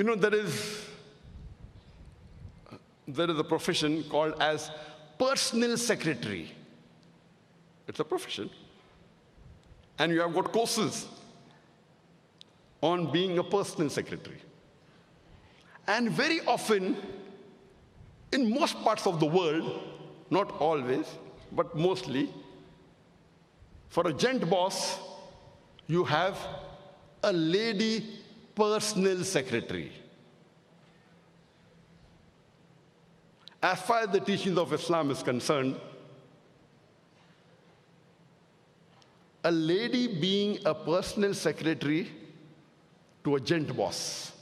You know, there is a profession called as personal secretary. It's a profession. And you have got courses on being a personal secretary. And very often, in most parts of the world, not always, but mostly, for a gent boss, you have a lady personal secretary. As far as the teachings of Islam is concerned, a lady being a personal secretary to a gent boss,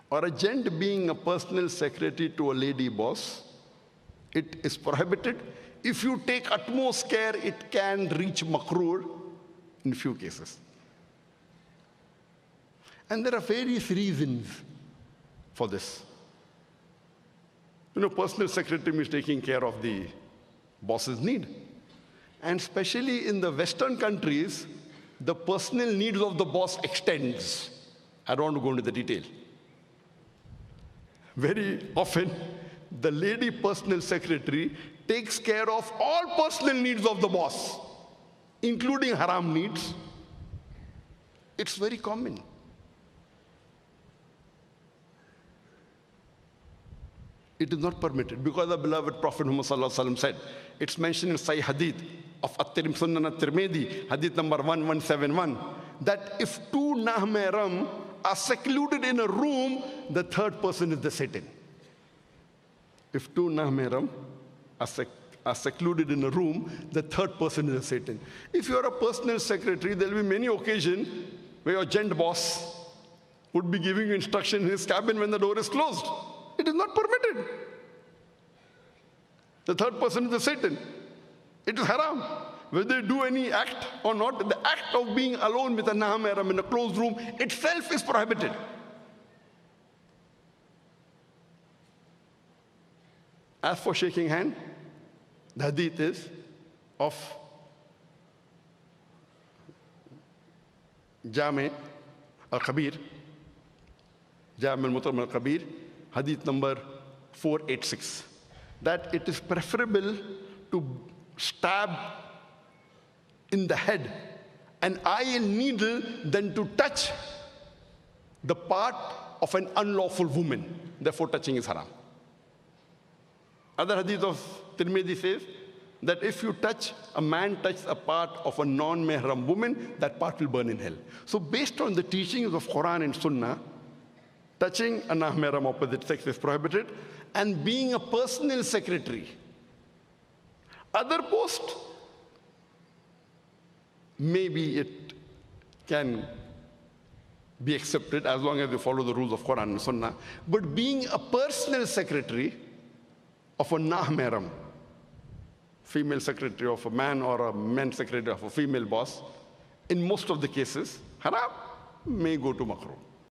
or a gent being a personal secretary to a lady boss, it is prohibited. If you take utmost care, it can reach makruh in few cases. And there are various reasons for this. You know, personal secretary means taking care of the boss's need. And especially in the Western countries, the personal needs of the boss extends. I don't want to go into the detail. Very often, the lady personal secretary takes care of all personal needs of the boss, including haram needs. It's very common. It is not permitted because the beloved Prophet Muhammad said, it's mentioned in Sahih Hadith of Sunan at-Tirmidhi, Hadith number 1171, that if two nahmeram are secluded in a room, the third person is the Satan. If two nahmeram are secluded in a room, the third person is the Satan. If you are a personal secretary, there will be many occasions where your gent boss would be giving you instruction in his cabin when the door is closed. It is not permitted. The third person is the Satan. It is haram. Whether they do any act or not, the act of being alone with a nahmeram in a closed room itself is prohibited. As for shaking hand, the hadith is of Jami al-Kabir, Jami al-Mutam al-Kabir, hadith number 486, that it is preferable to stab in the head an eye and needle than to touch the part of an unlawful woman. Therefore, touching is haram. Other hadith of Tirmidhi says that if you touch, a man touches a part of a non-mahram woman, that part will burn in hell. So based on the teachings of Quran and Sunnah, touching a nahmeram opposite sex is prohibited, and being a personal secretary. Other post, maybe it can be accepted as long as you follow the rules of Quran and Sunnah. But being a personal secretary of a nahmeram, female secretary of a man or a man secretary of a female boss, in most of the cases, haram may go to makruh.